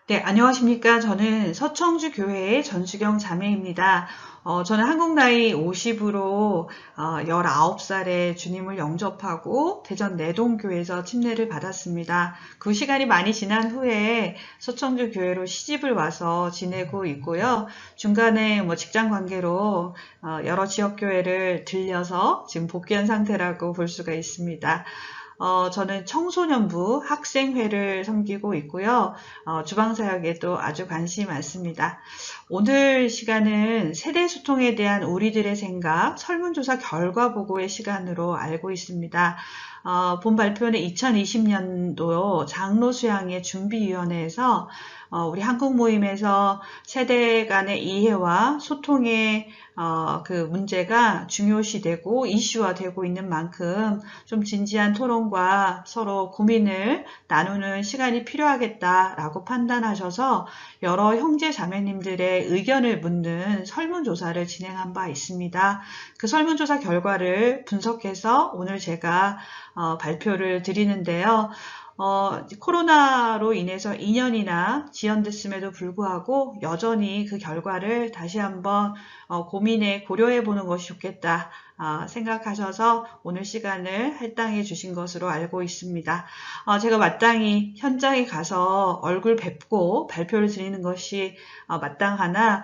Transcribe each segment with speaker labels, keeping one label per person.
Speaker 1: 네, 안녕하십니까. 저는 서청주 교회의 전수경 자매입니다. 저는 한국 나이 50으로 19살에 주님을 영접하고 대전 내동교회에서 침례를 받았습니다. 그 시간이 많이 지난 후에 서청주 교회로 시집을 와서 지내고 있고요. 중간에 직장 관계로 여러 지역교회를 들려서 지금 복귀한 상태라고 볼 수가 있습니다. 저는 청소년부 학생회를 섬기고 있고요. 주방사역에도 아주 관심이 많습니다. 오늘 시간은 세대소통에 대한 우리들의 생각, 설문조사 결과 보고의 시간으로 알고 있습니다. 본 발표는 2020년도 장로수양회 준비위원회에서 우리 한국 모임에서 세대 간의 이해와 소통의 그 문제가 중요시되고 이슈화되고 있는 만큼 좀 진지한 토론과 서로 고민을 나누는 시간이 필요하겠다라고 판단하셔서 여러 형제 자매님들의 의견을 묻는 설문조사를 진행한 바 있습니다. 그 설문조사 결과를 분석해서 오늘 제가 발표를 드리는데요. 코로나로 인해서 2년이나 지연됐음에도 불구하고 여전히 그 결과를 다시 한번 고려해 보는 것이 좋겠다 생각하셔서 오늘 시간을 할당해 주신 것으로 알고 있습니다. 제가 마땅히 현장에 가서 얼굴 뵙고 발표를 드리는 것이 마땅하나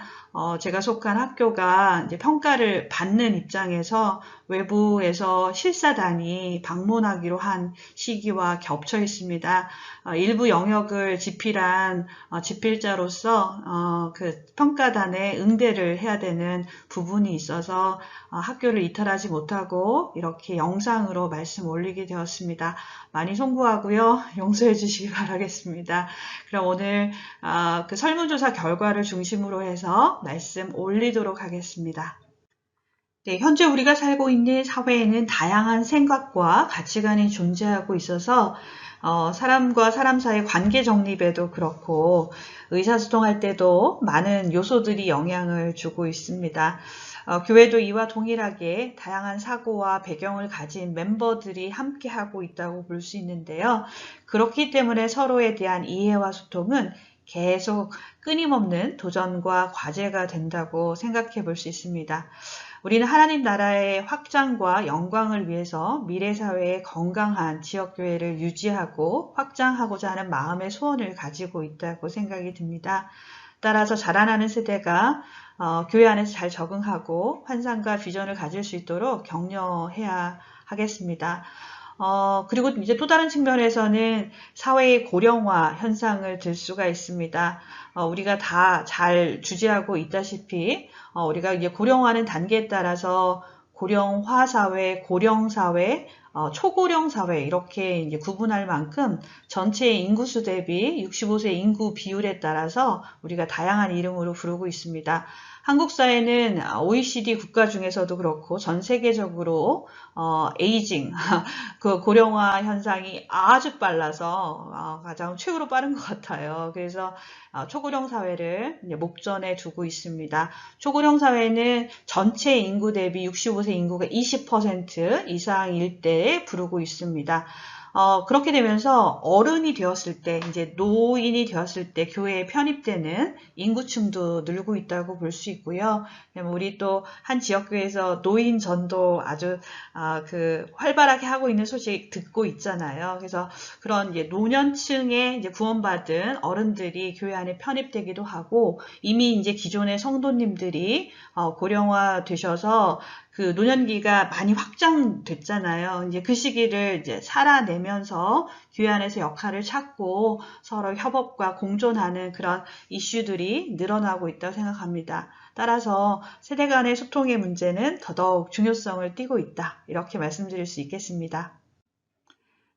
Speaker 1: 제가 속한 학교가 이제 평가를 받는 입장에서 외부에서 실사단이 방문하기로 한 시기와 겹쳐 있습니다. 일부 영역을 집필한 집필자로서 그 평가단에 응대를 해야 되는 부분이 있어서 학교를 이탈하지 못하고 이렇게 영상으로 말씀 올리게 되었습니다. 많이 송구하고요. 용서해 주시기 바라겠습니다. 그럼 오늘 그 설문조사 결과를 중심으로 해서 말씀 올리도록 하겠습니다. 네, 현재 우리가 살고 있는 사회에는 다양한 생각과 가치관이 존재하고 있어서 사람과 사람 사이 관계 정립에도 그렇고 의사소통할 때도 많은 요소들이 영향을 주고 있습니다. 교회도 이와 동일하게 다양한 사고와 배경을 가진 멤버들이 함께하고 있다고 볼 수 있는데요. 그렇기 때문에 서로에 대한 이해와 소통은 계속 끊임없는 도전과 과제가 된다고 생각해 볼 수 있습니다. 우리는 하나님 나라의 확장과 영광을 위해서 미래사회의 건강한 지역교회를 유지하고 확장하고자 하는 마음의 소원을 가지고 있다고 생각이 듭니다. 따라서 자라나는 세대가 교회 안에서 잘 적응하고 환상과 비전을 가질 수 있도록 격려해야 하겠습니다. 그리고 이제 또 다른 측면에서는 사회의 고령화 현상을 들 수가 있습니다. 우리가 다 잘 주제하고 있다시피, 우리가 이제 고령화는 단계에 따라서 고령화 사회, 고령 사회, 초고령 사회 이렇게 이제 구분할 만큼 전체 인구수 대비 65세 인구 비율에 따라서 우리가 다양한 이름으로 부르고 있습니다. 한국 사회는 OECD 국가 중에서도 그렇고 전 세계적으로 에이징, 그 고령화 현상이 아주 빨라서 가장 최고로 빠른 것 같아요. 그래서 초고령 사회를 목전에 두고 있습니다. 초고령 사회는 전체 인구 대비 65세 인구가 20% 이상일 때에 부르고 있습니다. 그렇게 되면서 어른이 되었을 때, 이제 노인이 되었을 때 교회에 편입되는 인구층도 늘고 있다고 볼 수 있고요. 우리 또 한 지역교회에서 노인 전도 아주 활발하게 하고 있는 소식 듣고 있잖아요. 그래서 그런 이제 노년층에 이제 구원받은 어른들이 교회 안에 편입되기도 하고 이미 이제 기존의 성도님들이 고령화 되셔서 그 노년기가 많이 확장됐잖아요. 이제 그 시기를 이제 살아내면서 교회 안에서 역할을 찾고 서로 협업과 공존하는 그런 이슈들이 늘어나고 있다고 생각합니다. 따라서 세대 간의 소통의 문제는 더더욱 중요성을 띠고 있다. 이렇게 말씀드릴 수 있겠습니다.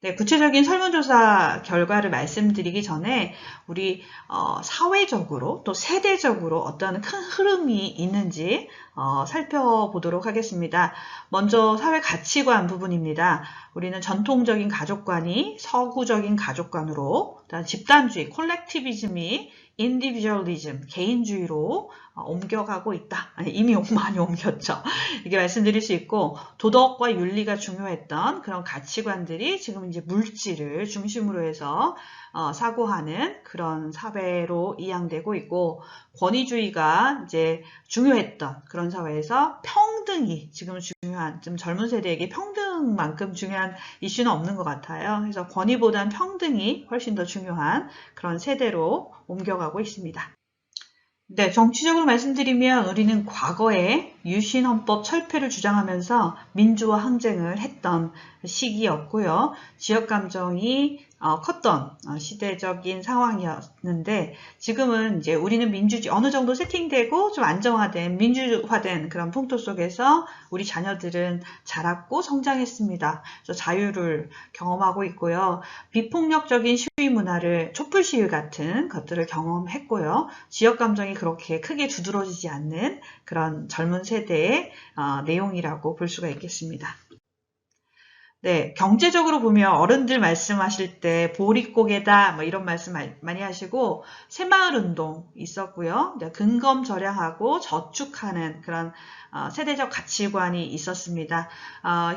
Speaker 1: 네, 구체적인 설문조사 결과를 말씀드리기 전에 우리 사회적으로 또 세대적으로 어떤 큰 흐름이 있는지 살펴보도록 하겠습니다. 먼저 사회 가치관 부분입니다. 우리는 전통적인 가족관이 서구적인 가족관으로, 집단주의, 콜렉티비즘이 인디비주얼리즘, 개인주의로 옮겨가고 있다. 아니, 이미 많이 옮겼죠. 이게 말씀드릴 수 있고, 도덕과 윤리가 중요했던 그런 가치관들이 지금 이제 물질을 중심으로 해서 사고하는 그런 사회로 이양되고 있고, 권위주의가 이제 중요했던 그런 사회에서 평등이 지금 중요한, 좀 젊은 세대에게 평등만큼 중요한 이슈는 없는 것 같아요. 그래서 권위보단 평등이 훨씬 더 중요한 그런 세대로 옮겨가고 있습니다. 네, 정치적으로 말씀드리면 우리는 과거에 유신헌법 철폐를 주장하면서 민주화 항쟁을 했던 시기였고요. 지역감정이 컸던 시대적인 상황이었는데, 지금은 이제 우리는 민주주의 어느 정도 세팅되고 좀 안정화된 민주화된 그런 풍토 속에서 우리 자녀들은 자랐고 성장했습니다. 그래서 자유를 경험하고 있고요. 비폭력적인 시위 문화를, 촛불 시위 같은 것들을 경험했고요. 지역 감정이 그렇게 크게 두드러지지 않는 그런 젊은 세대의 내용이라고 볼 수가 있겠습니다. 네, 경제적으로 보면 어른들 말씀하실 때 보릿고개다 뭐 이런 말씀 많이 하시고, 새마을 운동 있었고요. 근검 절약하고 저축하는 그런 세대적 가치관이 있었습니다.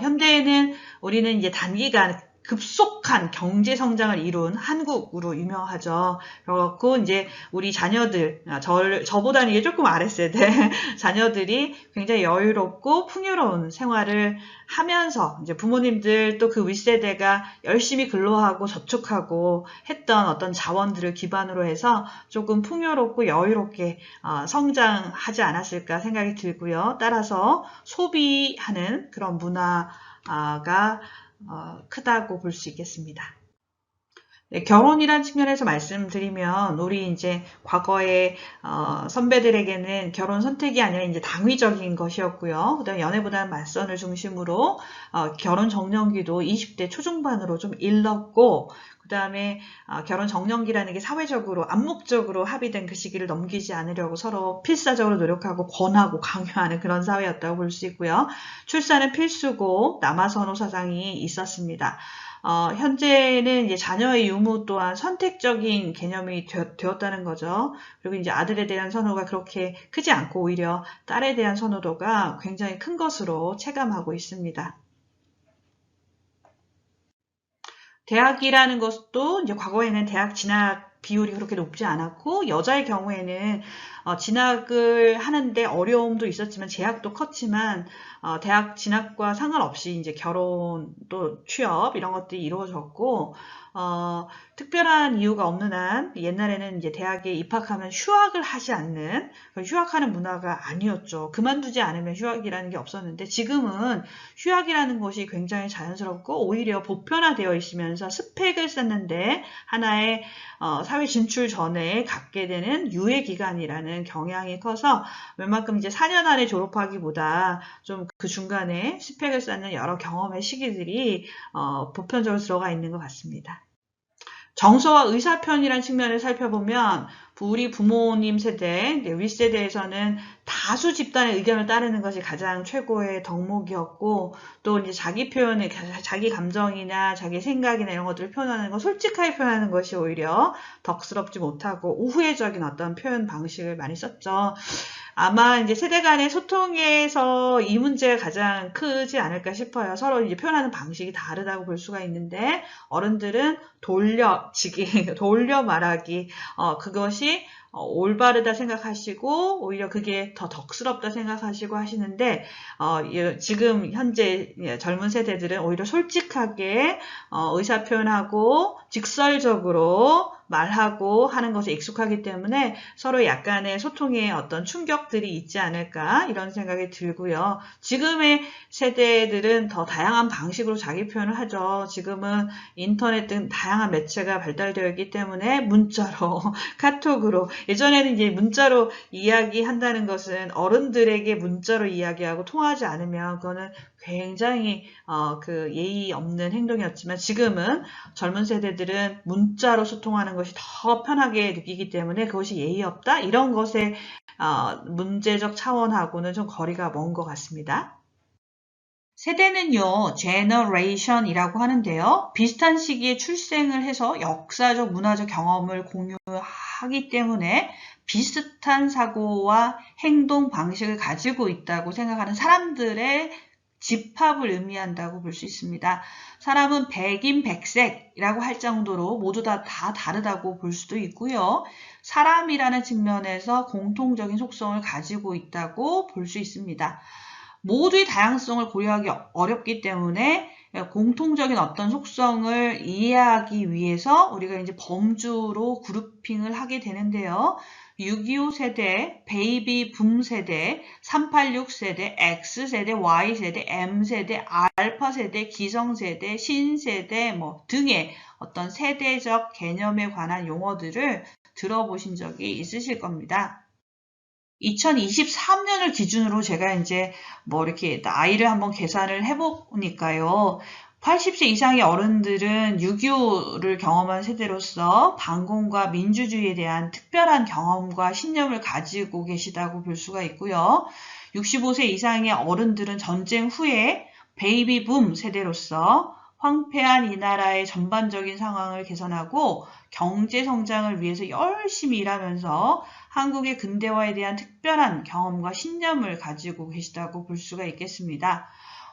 Speaker 1: 현대에는 우리는 이제 단기간 급속한 경제 성장을 이룬 한국으로 유명하죠. 그렇고 이제 우리 자녀들, 저보다는 이게 조금 아랫세대 자녀들이 굉장히 여유롭고 풍요로운 생활을 하면서 이제 부모님들 또 그 윗세대가 열심히 근로하고 저축하고 했던 어떤 자원들을 기반으로 해서 조금 풍요롭고 여유롭게 성장하지 않았을까 생각이 들고요. 따라서 소비하는 그런 문화가 크다고 볼 수 있겠습니다. 네, 결혼이란 측면에서 말씀드리면 우리 이제 과거에 선배들에게는 결혼 선택이 아니라 이제 당위적인 것이었고요. 그다음에 연애보다는 맞선을 중심으로 결혼 정년기도 20대 초중반으로 좀 일렀고, 그다음에 결혼 정년기라는 게 사회적으로 암묵적으로 합의된 그 시기를 넘기지 않으려고 서로 필사적으로 노력하고 권하고 강요하는 그런 사회였다고 볼 수 있고요. 출산은 필수고 남아선호 사상이 있었습니다. 현재는 이제 자녀의 유무 또한 선택적인 개념이 되었다는 거죠. 그리고 이제 아들에 대한 선호가 그렇게 크지 않고 오히려 딸에 대한 선호도가 굉장히 큰 것으로 체감하고 있습니다. 대학이라는 것도 이제 과거에는 대학 진학 비율이 그렇게 높지 않았고, 여자의 경우에는 진학을 하는데 어려움도 있었지만 제약도 컸지만 대학 진학과 상관없이 이제 결혼 또 취업 이런 것들이 이루어졌고, 특별한 이유가 없는 한 옛날에는 이제 대학에 입학하면 휴학을 하지 않는, 휴학하는 문화가 아니었죠. 그만두지 않으면 휴학이라는 게 없었는데, 지금은 휴학이라는 것이 굉장히 자연스럽고 오히려 보편화되어 있으면서 스펙을 쌓는데 하나의 사회 진출 전에 갖게 되는 유예 기간이라는 경향이 커서 웬만큼 이제 4년 안에 졸업하기보다 좀 그 중간에 스펙을 쌓는 여러 경험의 시기들이 보편적으로 들어가 있는 것 같습니다. 정서와 의사표현이라는 측면을 살펴보면 우리 부모님 세대, 윗세대에서는 다수 집단의 의견을 따르는 것이 가장 최고의 덕목이었고, 또 이제 자기 표현을, 자기 감정이나 자기 생각이나 이런 것들을 표현하는 거, 솔직하게 표현하는 것이 오히려 덕스럽지 못하고 우회적인 어떤 표현 방식을 많이 썼죠. 아마 이제 세대 간의 소통에서 이 문제가 가장 크지 않을까 싶어요. 서로 이제 표현하는 방식이 다르다고 볼 수가 있는데, 어른들은 돌려치기, 돌려 말하기, 그것이 올바르다 생각하시고 오히려 그게 더 덕스럽다 생각하시고 하시는데, 지금 현재 젊은 세대들은 오히려 솔직하게 의사표현하고 직설적으로 말하고 하는 것에 익숙하기 때문에 서로 약간의 소통에 어떤 충격들이 있지 않을까 이런 생각이 들고요. 지금의 세대들은 더 다양한 방식으로 자기 표현을 하죠. 지금은 인터넷 등 다양한 매체가 발달되어 있기 때문에 문자로, 카톡으로, 예전에는 이제 문자로 이야기한다는 것은 어른들에게 문자로 이야기하고 통화하지 않으면 그거는 굉장히 그 예의 없는 행동이었지만, 지금은 젊은 세대들은 문자로 소통하는 것이 더 편하게 느끼기 때문에 그것이 예의 없다 이런 것의 문제적 차원하고는 좀 거리가 먼 것 같습니다. 세대는요, generation이라고 하는데요. 비슷한 시기에 출생을 해서 역사적, 문화적 경험을 공유하기 때문에 비슷한 사고와 행동 방식을 가지고 있다고 생각하는 사람들의 집합을 의미한다고 볼 수 있습니다. 사람은 백인백색이라고 할 정도로 모두 다 다르다고 볼 수도 있고요. 사람이라는 측면에서 공통적인 속성을 가지고 있다고 볼 수 있습니다. 모두의 다양성을 고려하기 어렵기 때문에 공통적인 어떤 속성을 이해하기 위해서 우리가 이제 범주로 그룹핑을 하게 되는데요. 625 세대, 베이비 붐 세대, 386 세대, X 세대, Y 세대, M 세대, 알파 세대, 기성 세대, 신 세대 뭐 등의 어떤 세대적 개념에 관한 용어들을 들어보신 적이 있으실 겁니다. 2023년을 기준으로 제가 이제 뭐 이렇게 나이를 한번 계산을 해보니까요. 80세 이상의 어른들은 6.25를 경험한 세대로서 반공과 민주주의에 대한 특별한 경험과 신념을 가지고 계시다고 볼 수가 있고요. 65세 이상의 어른들은 전쟁 후에 베이비 붐 세대로서 황폐한 이 나라의 전반적인 상황을 개선하고 경제 성장을 위해서 열심히 일하면서 한국의 근대화에 대한 특별한 경험과 신념을 가지고 계시다고 볼 수가 있겠습니다.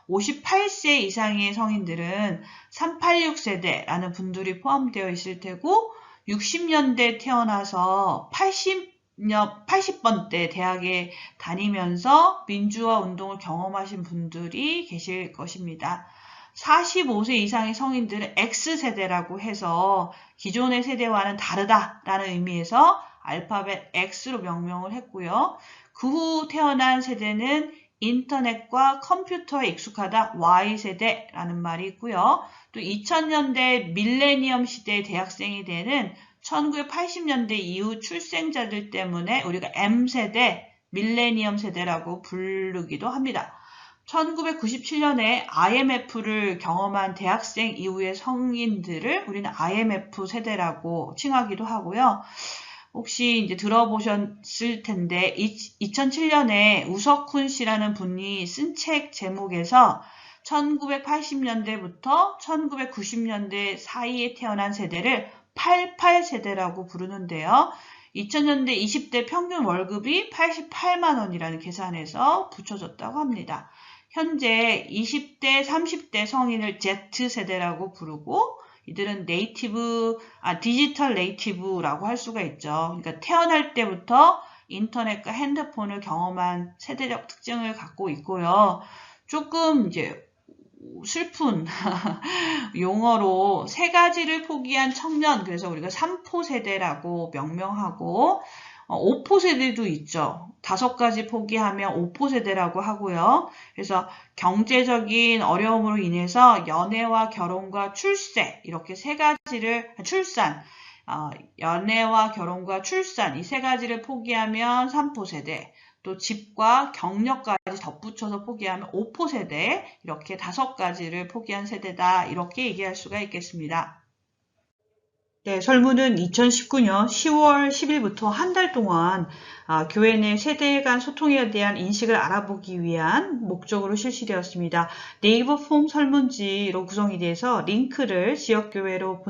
Speaker 1: 58세 이상의 성인들은 386 세대라는 분들이 포함되어 있을 테고 60년대 태어나서 80번대 대학에 다니면서 민주화 운동을 경험하신 분들이 계실 것입니다. 45세 이상의 성인들은 X세대라고 해서 기존의 세대와는 다르다라는 의미에서 알파벳 X로 명명을 했고요. 그 후 태어난 세대는 인터넷과 컴퓨터에 익숙하다 Y세대라는 말이 있고요. 또 2000년대 밀레니엄 시대의 대학생이 되는 1980년대 이후 출생자들 때문에 우리가 M세대, 밀레니엄 세대라고 부르기도 합니다. 1997년에 IMF를 경험한 대학생 이후의 성인들을 우리는 IMF 세대라고 칭하기도 하고요. 혹시 이제 들어보셨을 텐데 2007년에 우석훈 씨라는 분이 쓴 책 제목에서 1980년대부터 1990년대 사이에 태어난 세대를 88세대라고 부르는데요. 2000년대 20대 평균 월급이 88만 원이라는 계산에서 붙여졌다고 합니다. 현재 20대, 30대 성인을 Z세대라고 부르고 이들은 디지털 네이티브라고 할 수가 있죠. 그러니까 태어날 때부터 인터넷과 핸드폰을 경험한 세대적 특징을 갖고 있고요. 조금 이제 슬픈 용어로 세 가지를 포기한 청년, 그래서 우리가 3포 세대라고 명명하고 5포 세대도 있죠. 5가지 포기하면 5포 세대라고 하고요. 그래서 경제적인 어려움으로 인해서 연애와 결혼과 출세 이렇게 세 가지를 연애와 결혼과 출산 이 세 가지를 포기하면 3포 세대, 또 집과 경력까지 덧붙여서 포기하면 5포 세대, 이렇게 5가지를 포기한 세대다 이렇게 얘기할 수가 있겠습니다. 네, 설문은 2019년 10월 10일부터 한 달 동안 교회 내 세대 간 소통에 대한 인식을 알아보기 위한 목적으로 실시되었습니다. 네이버 폼 설문지로 구성이 돼서 링크를 지역교회로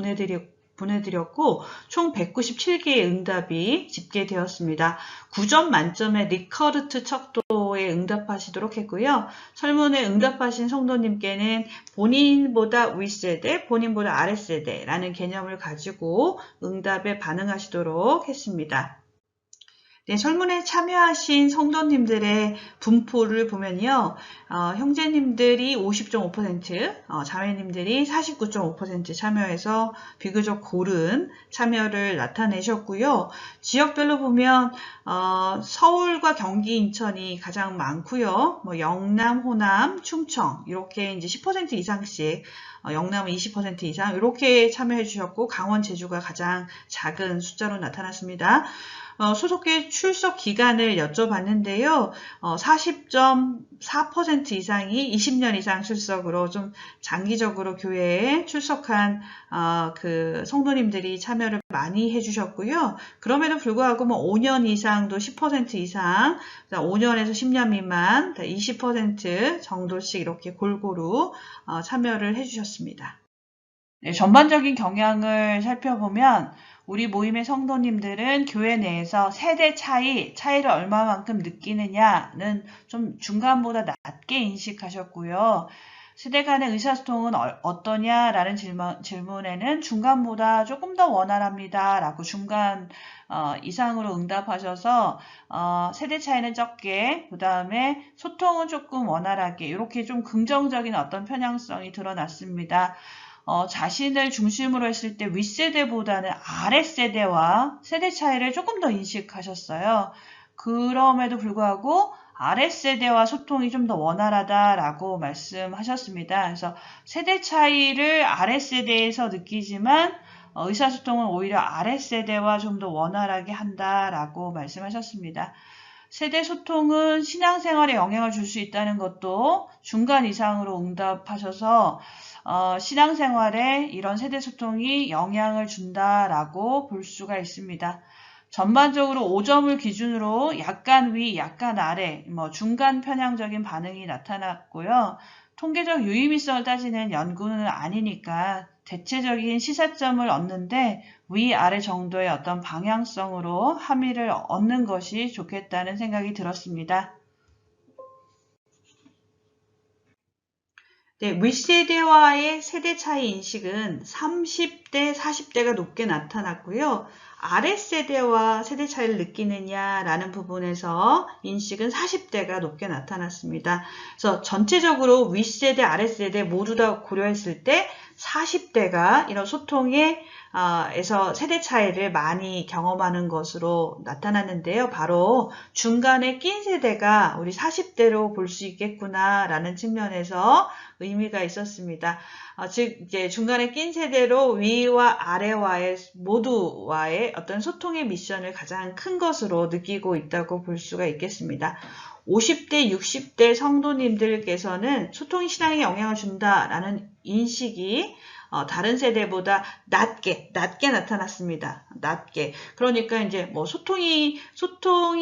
Speaker 1: 보내드렸고 총 197개의 응답이 집계되었습니다. 9점 만점의 리커르트 척도에 응답하시도록 했고요. 설문에 응답하신 성도님께는 본인보다 윗세대, 본인보다 아랫세대라는 개념을 가지고 응답에 반응하시도록 했습니다. 네, 설문에 참여하신 성도님들의 분포를 보면요. 형제님들이 50.5%, 자매님들이 49.5% 참여해서 비교적 고른 참여를 나타내셨고요. 지역별로 보면 서울과 경기, 인천이 가장 많고요. 뭐 영남, 호남, 충청 이렇게 이제 10% 이상씩 영남은 20% 이상 이렇게 참여해 주셨고 강원, 제주가 가장 작은 숫자로 나타났습니다. 소속계 출석 기간을 여쭤봤는데요. 40.4% 이상이 20년 이상 출석으로 좀 장기적으로 교회에 출석한 그 성도님들이 참여를 많이 해주셨고요. 그럼에도 불구하고 뭐 5년 이상도 10% 이상, 5년에서 10년 미만 20% 정도씩 이렇게 골고루 참여를 해주셨습니다. 네, 전반적인 경향을 살펴보면 우리 모임의 성도님들은 교회 내에서 세대 차이를 얼마만큼 느끼느냐는 좀 중간보다 낮게 인식하셨고요. 세대 간의 의사소통은 어떠냐라는 질문에는 중간보다 조금 더 원활합니다. 라고 중간 이상으로 응답하셔서 세대 차이는 적게, 그 다음에 소통은 조금 원활하게 이렇게 좀 긍정적인 어떤 편향성이 드러났습니다. 자신을 중심으로 했을 때 윗세대보다는 아랫세대와 세대 차이를 조금 더 인식하셨어요. 그럼에도 불구하고 아랫세대와 소통이 좀 더 원활하다라고 말씀하셨습니다. 그래서 세대 차이를 아랫세대에서 느끼지만 의사소통은 오히려 아랫세대와 좀 더 원활하게 한다라고 말씀하셨습니다. 세대 소통은 신앙생활에 영향을 줄 수 있다는 것도 중간 이상으로 응답하셔서 신앙생활에 이런 세대 소통이 영향을 준다라고 볼 수가 있습니다. 전반적으로 5점을 기준으로 약간 위, 약간 아래, 중간 편향적인 반응이 나타났고요. 통계적 유의미성을 따지는 연구는 아니니까 대체적인 시사점을 얻는데 위아래 정도의 어떤 방향성으로 함의를 얻는 것이 좋겠다는 생각이 들었습니다. 네, 윗세대와의 세대 차이 인식은 30대, 40대가 높게 나타났고요. 아랫세대와 세대 차이를 느끼느냐라는 부분에서 인식은 40대가 높게 나타났습니다. 그래서 전체적으로 윗세대, 아랫세대 모두 다 고려했을 때 40대가 이런 소통에 에서 세대 차이를 많이 경험하는 것으로 나타났는데요. 바로 중간에 낀 세대가 우리 40대로 볼 수 있겠구나라는 측면에서 의미가 있었습니다. 즉 이제 중간에 낀 세대로 위와 아래와의 모두와의 어떤 소통의 미션을 가장 큰 것으로 느끼고 있다고 볼 수가 있겠습니다. 50대, 60대 성도님들께서는 소통이 신앙에 영향을 준다라는 인식이 다른 세대보다 낮게 나타났습니다. 낮게. 그러니까 이제 뭐 소통이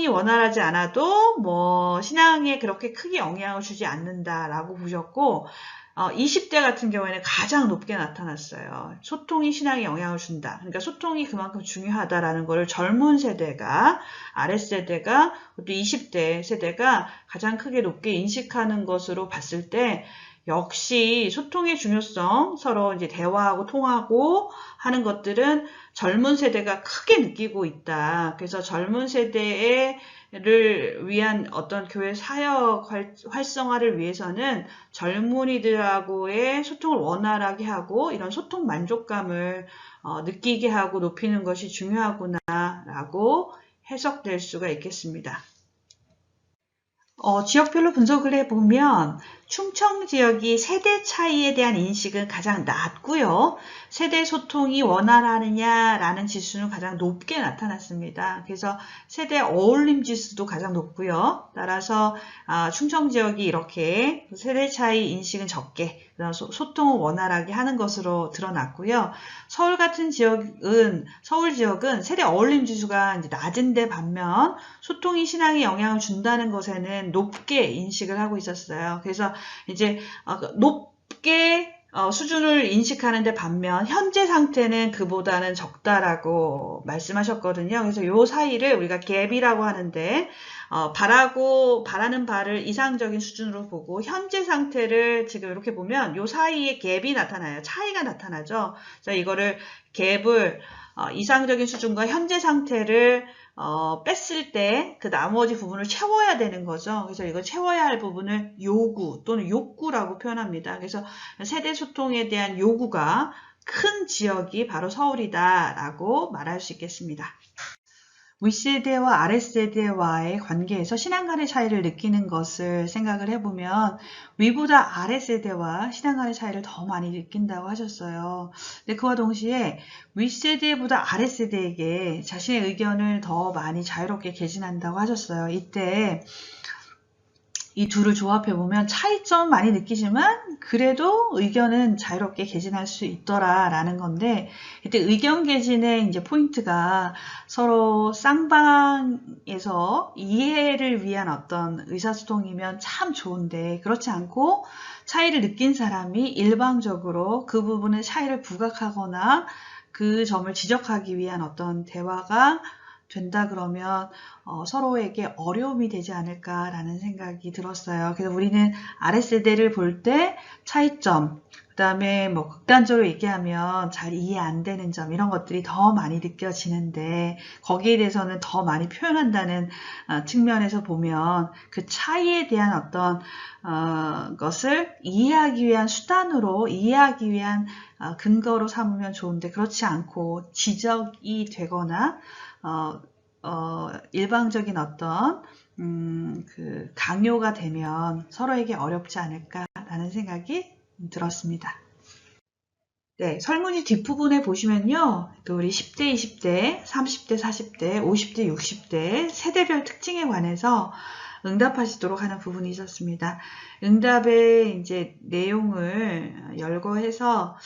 Speaker 1: 원활하지 않아도 뭐 신앙에 그렇게 크게 영향을 주지 않는다라고 보셨고, 20대 같은 경우에는 가장 높게 나타났어요. 소통이 신앙에 영향을 준다. 그러니까 소통이 그만큼 중요하다라는 것을 젊은 세대가, 아랫세대가, 또 20대 세대가 가장 크게 높게 인식하는 것으로 봤을 때 역시 소통의 중요성, 서로 이제 대화하고 통하고 하는 것들은 젊은 세대가 크게 느끼고 있다. 그래서 젊은 세대를 위한 어떤 교회 사역 활성화를 위해서는 젊은이들하고의 소통을 원활하게 하고 이런 소통 만족감을 느끼게 하고 높이는 것이 중요하구나라고 해석될 수가 있겠습니다. 지역별로 분석을 해보면 충청 지역이 세대 차이에 대한 인식은 가장 낮고요. 세대 소통이 원활하느냐라는 지수는 가장 높게 나타났습니다. 그래서 세대 어울림 지수도 가장 높고요. 따라서 충청 지역이 이렇게 세대 차이 인식은 적게, 소통을 원활하게 하는 것으로 드러났고요. 서울 지역은 세대 어울림 지수가 이제 낮은데 반면 소통이 신앙에 영향을 준다는 것에는 높게 인식을 하고 있었어요. 그래서 이제 높게 수준을 인식하는데 반면 현재 상태는 그보다는 적다라고 말씀하셨거든요. 그래서 이 사이를 우리가 갭이라고 하는데 바라는 바를 이상적인 수준으로 보고 현재 상태를 지금 이렇게 보면 이 사이에 갭이 나타나요. 차이가 나타나죠. 그래서 이거를 갭을 이상적인 수준과 현재 상태를 뺐을 때 그 나머지 부분을 채워야 되는 거죠. 그래서 이걸 채워야 할 부분을 요구 또는 욕구라고 표현합니다. 그래서 세대 소통에 대한 요구가 큰 지역이 바로 서울이다라고 말할 수 있겠습니다. 윗세대와 아랫세대와의 관계에서 신앙 간의 차이를 느끼는 것을 생각을 해보면 위보다 아랫세대와 신앙 간의 차이를 더 많이 느낀다고 하셨어요. 근데 그와 동시에 윗세대보다 아랫세대에게 자신의 의견을 더 많이 자유롭게 개진한다고 하셨어요. 이때 이 둘을 조합해보면 차이점 많이 느끼지만 그래도 의견은 자유롭게 개진할 수 있더라라는 건데, 이때 의견 개진의 이제 포인트가 서로 쌍방에서 이해를 위한 어떤 의사소통이면 참 좋은데, 그렇지 않고 차이를 느낀 사람이 일방적으로 그 부분의 차이를 부각하거나 그 점을 지적하기 위한 어떤 대화가 된다 그러면 서로에게 어려움이 되지 않을까라는 생각이 들었어요. 그래서 우리는 아랫세대를 볼 때 차이점, 그 다음에 뭐 극단적으로 얘기하면 잘 이해 안 되는 점, 이런 것들이 더 많이 느껴지는데 거기에 대해서는 더 많이 표현한다는 측면에서 보면 그 차이에 대한 어떤 것을 이해하기 위한 수단으로, 이해하기 위한 근거로 삼으면 좋은데, 그렇지 않고 지적이 되거나 일방적인 어떤 그 강요가 되면 서로에게 어렵지 않을까라는 생각이 들었습니다. 네, 설문지 뒷부분에 보시면요, 또 우리 10대, 20대, 30대, 40대, 50대, 60대 세대별 특징에 관해서 응답하시도록 하는 부분이 있었습니다. 응답의 이제 내용을 열거해서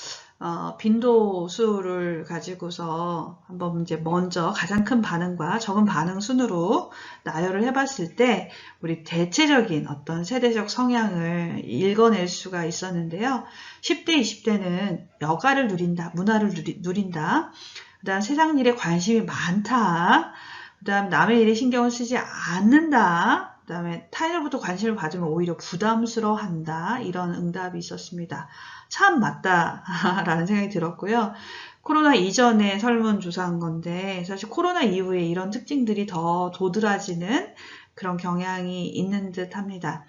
Speaker 1: 빈도수를 가지고서 한번 이제 먼저 가장 큰 반응과 적은 반응 순으로 나열을 해봤을 때 우리 대체적인 어떤 세대적 성향을 읽어낼 수가 있었는데요. 10대, 20대는 여가를 누린다, 문화를 누린다. 그 다음 세상 일에 관심이 많다. 그 다음 남의 일에 신경을 쓰지 않는다. 그 다음에 타인으로부터 관심을 받으면 오히려 부담스러워한다. 이런 응답이 있었습니다. 참 맞다 라는 생각이 들었고요. 코로나 이전에 설문조사한 건데 사실 코로나 이후에 이런 특징들이 더 도드라지는 그런 경향이 있는 듯 합니다.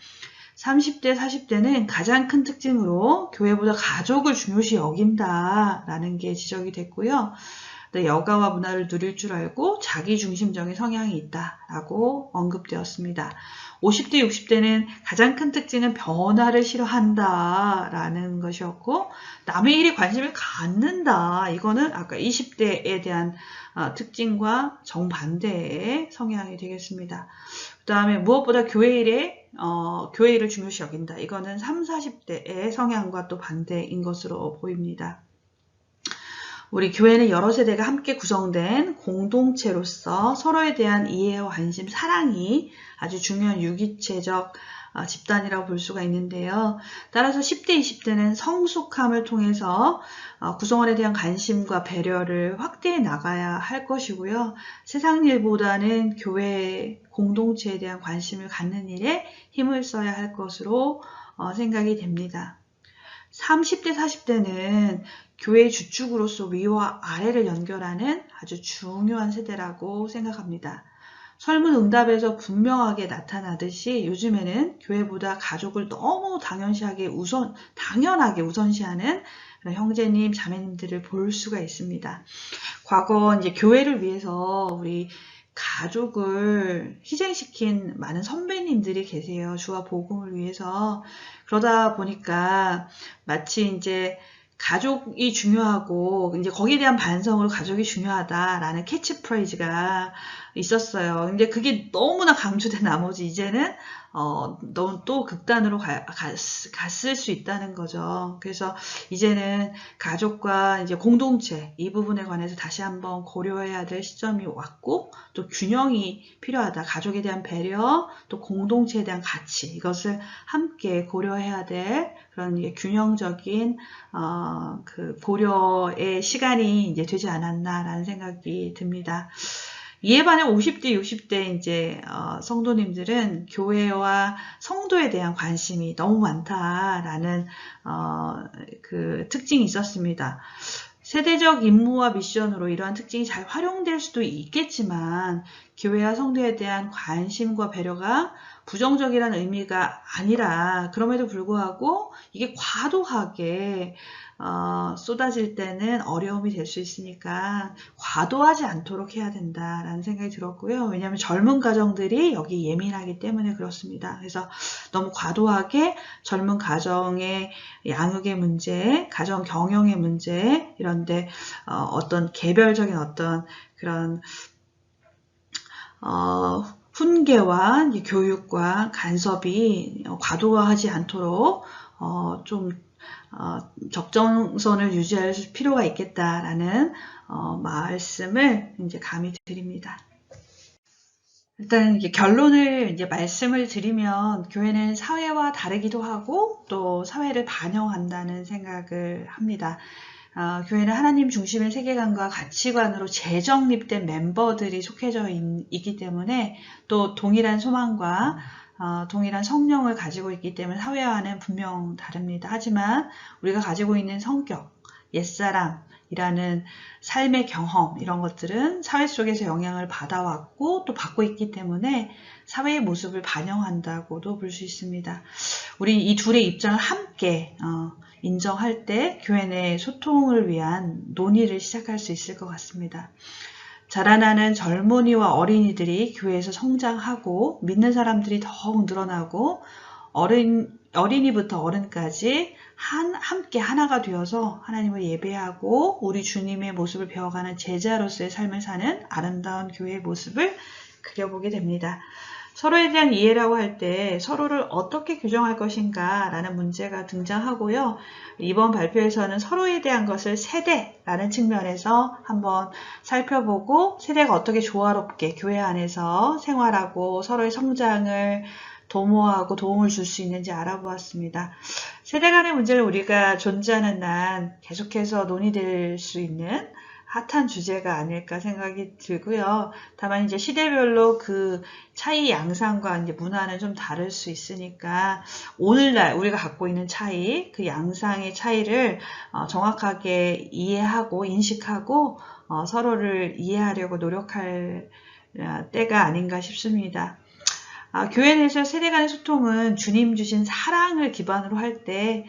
Speaker 1: 30대, 40대는 가장 큰 특징으로 교회보다 가족을 중요시 여긴다라는 게 지적이 됐고요. 여가와 문화를 누릴 줄 알고 자기중심적인 성향이 있다라고 언급되었습니다. 50대, 60대는 가장 큰 특징은 변화를 싫어한다라는 것이었고, 남의 일에 관심을 갖는다. 이거는 아까 20대에 대한 특징과 정반대의 성향이 되겠습니다. 그 다음에 무엇보다 교회 일을 중요시 여긴다. 이거는 30, 40대의 성향과 또 반대인 것으로 보입니다. 우리 교회는 여러 세대가 함께 구성된 공동체로서 서로에 대한 이해와 관심, 사랑이 아주 중요한 유기체적 집단이라고 볼 수가 있는데요. 따라서 10대, 20대는 성숙함을 통해서 구성원에 대한 관심과 배려를 확대해 나가야 할 것이고요. 세상 일보다는 교회 공동체에 대한 관심을 갖는 일에 힘을 써야 할 것으로 생각이 됩니다. 30대, 40대는 교회의 주축으로서 위와 아래를 연결하는 아주 중요한 세대라고 생각합니다. 설문 응답에서 분명하게 나타나듯이 요즘에는 교회보다 가족을 너무 당연하게 우선시하는 형제님, 자매님들을 볼 수가 있습니다. 과거 이제 교회를 위해서 우리 가족을 희생시킨 많은 선배님들이 계세요. 주와 복음을 위해서. 그러다 보니까 마치 이제 가족이 중요하고 이제 거기에 대한 반성으로 가족이 중요하다라는 캐치프레이즈가 있었어요. 근데 그게 너무나 강조된 나머지 이제는 너무 또 극단으로 갔을 수 있다는 거죠. 그래서 이제는 가족과 이제 공동체 이 부분에 관해서 다시 한번 고려해야 될 시점이 왔고, 또 균형이 필요하다. 가족에 대한 배려, 또 공동체에 대한 가치, 이것을 함께 고려해야 될 그런 균형적인 그 고려의 시간이 이제 되지 않았나라는 생각이 듭니다. 이에 반해 50대, 60대 이제 성도님들은 교회와 성도에 대한 관심이 너무 많다라는 그 특징이 있었습니다. 세대적 임무와 미션으로 이러한 특징이 잘 활용될 수도 있겠지만 교회와 성도에 대한 관심과 배려가 부정적이라는 의미가 아니라 그럼에도 불구하고 이게 과도하게 쏟아질 때는 어려움이 될 수 있으니까 과도하지 않도록 해야 된다라는 생각이 들었고요. 왜냐하면 젊은 가정들이 여기 예민하기 때문에 그렇습니다. 그래서 너무 과도하게 젊은 가정의 양육의 문제, 가정 경영의 문제 이런데 어떤 개별적인 어떤 그런 훈계와 교육과 간섭이 과도하지 않도록 좀 적정선을 유지할 필요가 있겠다라는 말씀을 이제 감히 드립니다. 일단 이제 결론을 이제 말씀을 드리면 교회는 사회와 다르기도 하고 또 사회를 반영한다는 생각을 합니다. 교회는 하나님 중심의 세계관과 가치관으로 재정립된 멤버들이 속해져 있기 때문에 또 동일한 소망과 동일한 성령을 가지고 있기 때문에 사회와는 분명 다릅니다. 하지만 우리가 가지고 있는 성격, 옛사람이라는 삶의 경험 이런 것들은 사회 속에서 영향을 받아왔고 또 받고 있기 때문에 사회의 모습을 반영한다고도 볼 수 있습니다. 우리 이 둘의 입장을 함께 인정할 때 교회 내 소통을 위한 논의를 시작할 수 있을 것 같습니다. 자라나는 젊은이와 어린이들이 교회에서 성장하고 믿는 사람들이 더욱 늘어나고 어린이부터 어른까지 함께 하나가 되어서 하나님을 예배하고 우리 주님의 모습을 배워가는 제자로서의 삶을 사는 아름다운 교회의 모습을 그려보게 됩니다. 서로에 대한 이해라고 할 때 서로를 어떻게 규정할 것인가 라는 문제가 등장하고요. 이번 발표에서는 서로에 대한 것을 세대라는 측면에서 한번 살펴보고 세대가 어떻게 조화롭게 교회 안에서 생활하고 서로의 성장을 도모하고 도움을 줄 수 있는지 알아보았습니다. 세대 간의 문제를 우리가 존재하는 한 계속해서 논의될 수 있는 핫한 주제가 아닐까 생각이 들고요. 다만 이제 시대별로 그 차이 양상과 이제 문화는 좀 다를 수 있으니까 오늘날 우리가 갖고 있는 차이, 그 양상의 차이를 정확하게 이해하고 인식하고 서로를 이해하려고 노력할 때가 아닌가 싶습니다. 교회 내에서 세대 간의 소통은 주님 주신 사랑을 기반으로 할 때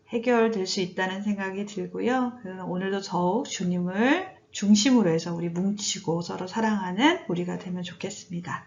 Speaker 1: 해결될 수 있다는 생각이 들고요. 오늘도 더욱 주님을 중심으로 해서 우리 뭉치고 서로 사랑하는 우리가 되면 좋겠습니다.